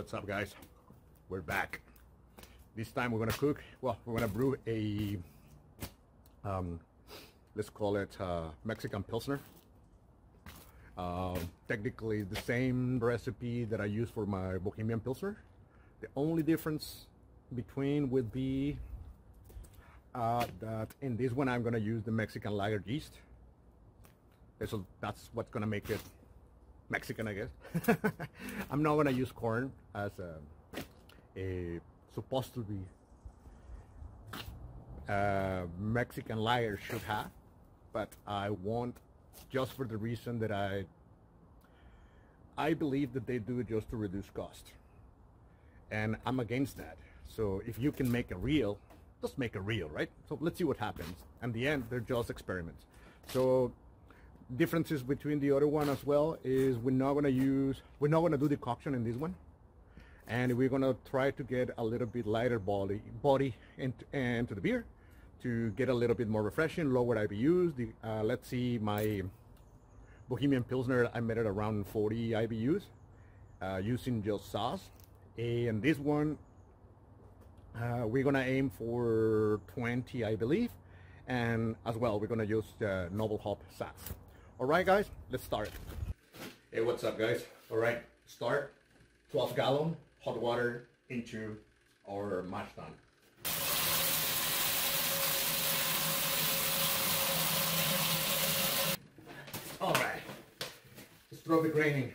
What's up, guys? We're back. This time we're gonna cook. Well, we're gonna brew a let's call it Mexican Pilsner. Technically the same recipe that I use for my Bohemian Pilsner. The only difference between would be that in this one I'm gonna use the Mexican Lager yeast. So that's what's gonna make it Mexican, I guess. I'm not gonna use corn as a supposed to be Mexican lager should have, but I won't, just for the reason that I believe that they do it just to reduce cost, and I'm against that. So if you can make a real, just make a real, right? So let's see what happens. In the end, they're just experiments. So differences between the other one as well is we're not gonna do decoction in this one, and we're gonna try to get a little bit lighter body into the beer to get a little bit more refreshing, lower IBUs. Let's see, my Bohemian Pilsner, I made it around 40 IBUs using just sauce, and this one we're gonna aim for 20, I believe, and as well we're gonna use noble hop sass. All right, guys, let's start. Hey, what's up, guys? All right, start 12-gallon hot water into our mash tun. All right, let's throw the graining.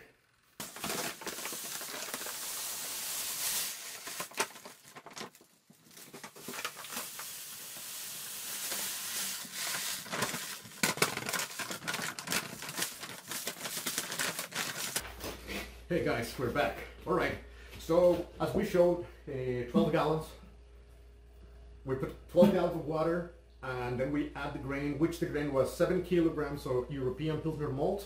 Hey guys, we're back. All right, so as we showed, 12 gallons. We put 12 gallons of water, and then we add the grain, which the grain was 7 kilograms of European Pilsner malt,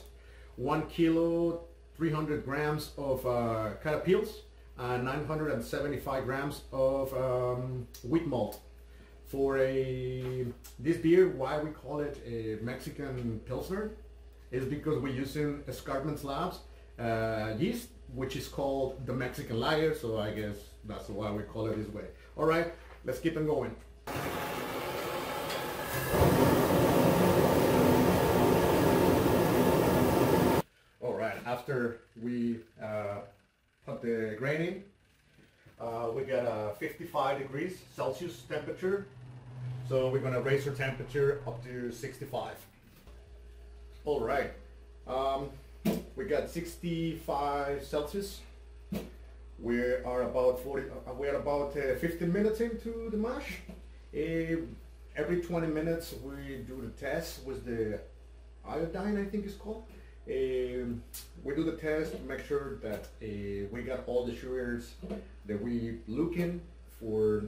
1 kilo, 300 grams of catapils, and 975 grams of wheat malt. For this beer, why we call it a Mexican Pilsner is because we're using Escarpment Labs yeast, which is called the Mexican Lager, so I guess that's why we call it this way. All right, let's keep on going. All right, after we put the grain in, we got a 55 degrees Celsius temperature, so we're gonna raise our temperature up to 65. All right. We got 65 Celsius. We are about 15 minutes into the mash. Every 20 minutes we do the test with the iodine, I think it's called. We do the test to make sure that we got all the sugars that we looking for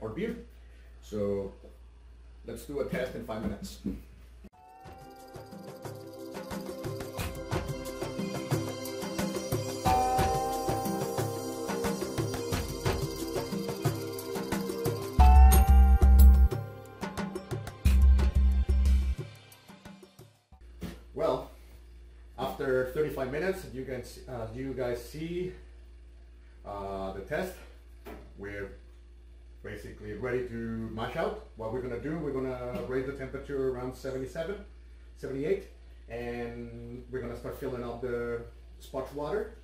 our beer. So let's do a test in 5 minutes. Well, after 35 minutes, you guys see the test. We're basically ready to mash out. What we're gonna do, we're gonna raise the temperature around 77, 78, and we're gonna start filling up the sparge water.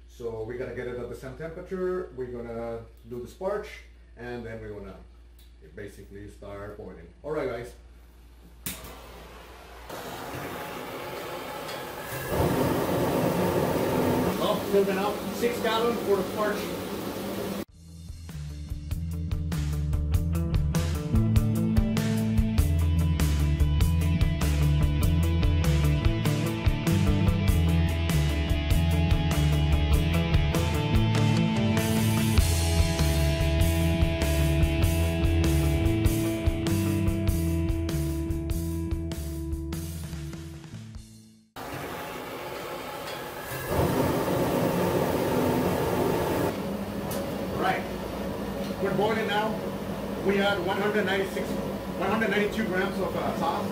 So we're gonna get it at the same temperature. We're gonna do the sparge, and then we're gonna basically start boiling. All right, guys. Filling up 6 gallons for the sparge. We're boiling now. We had 192 grams of sauce.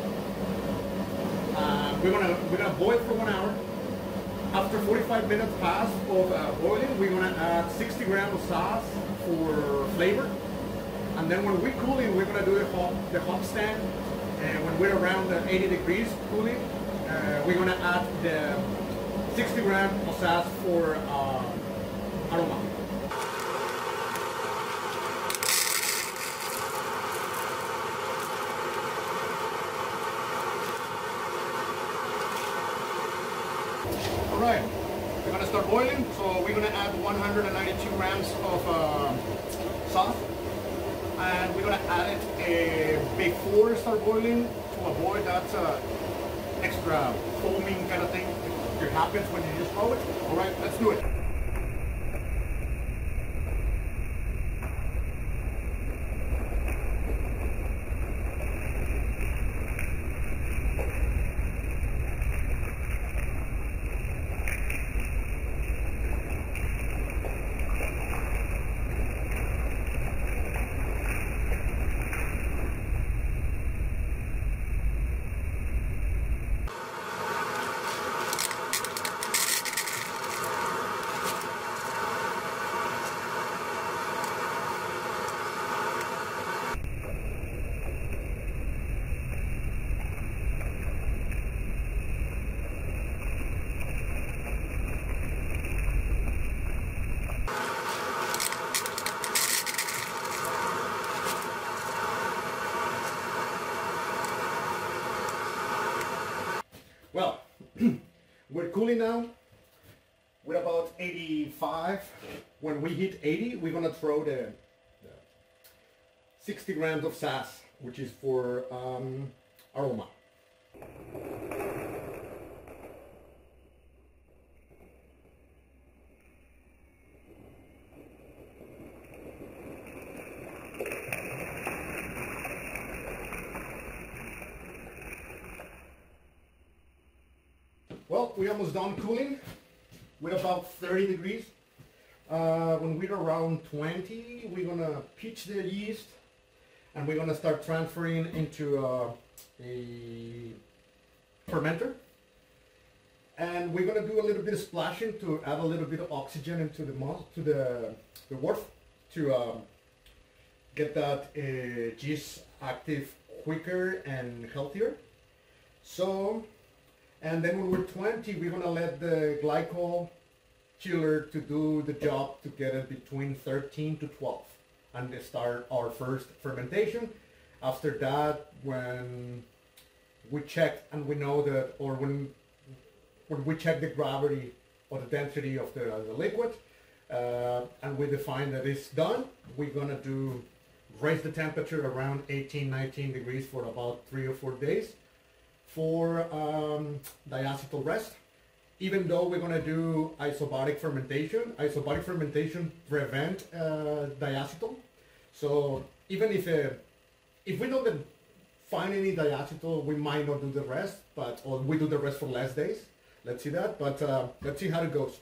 We're gonna boil for 1 hour. After 45 minutes pass of boiling, we're gonna add 60 grams of sauce for flavor. And then when we're cooling, we're gonna do the hop stand. And when we're around 80 degrees cooling, we're gonna add the 60 grams of sauce for aroma. All right, we're gonna start boiling. So we're gonna add 192 grams of sauce, and we're gonna add it before start boiling to avoid that extra foaming kind of thing that happens when you just throw it. All right, let's do it. Well, we're cooling now. We're about 85. When we hit 80, we're gonna throw the 60 grams of sauce, which is for aroma. Well, we're almost done cooling. We're about 30 degrees. When we're around 20, we're gonna pitch the yeast and we're gonna start transferring into a fermenter. And we're gonna do a little bit of splashing to add a little bit of oxygen into the wort to get that yeast active quicker and healthier. So. And then when we're 20, we're gonna let the glycol chiller to do the job to get it between 13 to 12 and start our first fermentation. After that, when we check and we know that, or when we check the gravity or the density of the liquid, and we define that it's done, we're gonna raise the temperature around 18, 19 degrees for about 3 or 4 days. For diacetyl rest. Even though we're going to do isobaric fermentation prevent diacetyl. So even if we don't find any diacetyl, we might not do the rest, or we do the rest for less days. Let's see that, but let's see how it goes.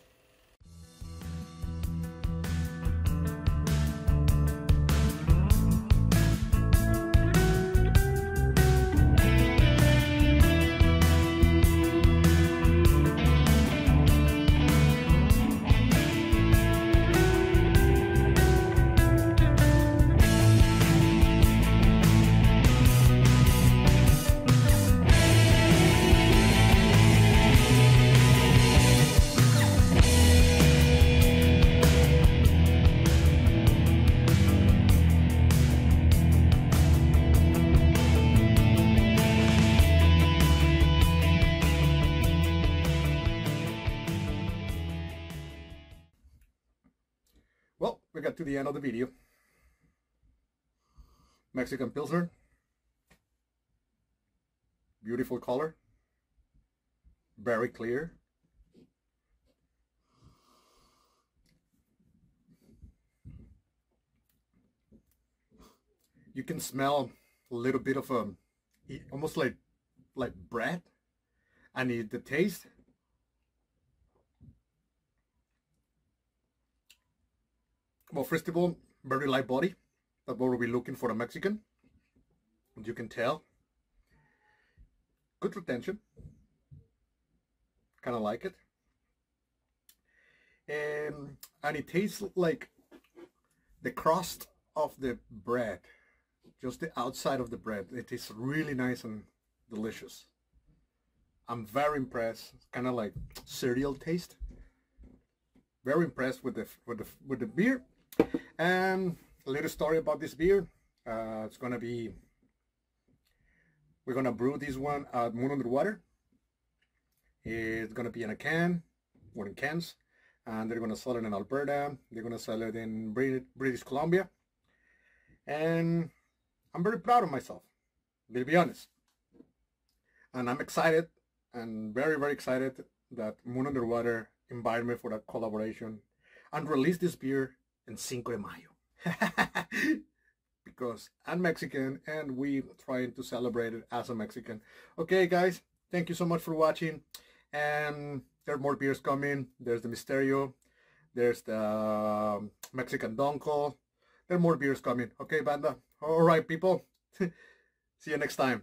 Well, we got to the end of the video. Mexican Pilsner. Beautiful color. Very clear. You can smell a little bit of almost like bread, and the taste. Well, first of all, very light body. That's what we're looking for a Mexican. You can tell. Good retention. Kind of like it. And it tastes like the crust of the bread, just the outside of the bread. It is really nice and delicious. I'm very impressed. It's kind of like cereal taste. Very impressed with the beer. And a little story about this beer. It's gonna be, we're gonna brew this one at Moon Under Water. It's gonna be in a can, or in cans, and they're gonna sell it in Alberta. They're gonna sell it in British Columbia, and I'm very proud of myself, to be honest. And I'm excited, and very, very excited that Moon Under Water invited me for that collaboration and release this beer in Cinco de Mayo. Because I'm Mexican and we trying to celebrate it as a Mexican. Okay guys, thank you so much for watching. And there are more beers coming. There's the Misterio. There's the Mexican Donko. There are more beers coming. Okay, banda. All right, people. See you next time.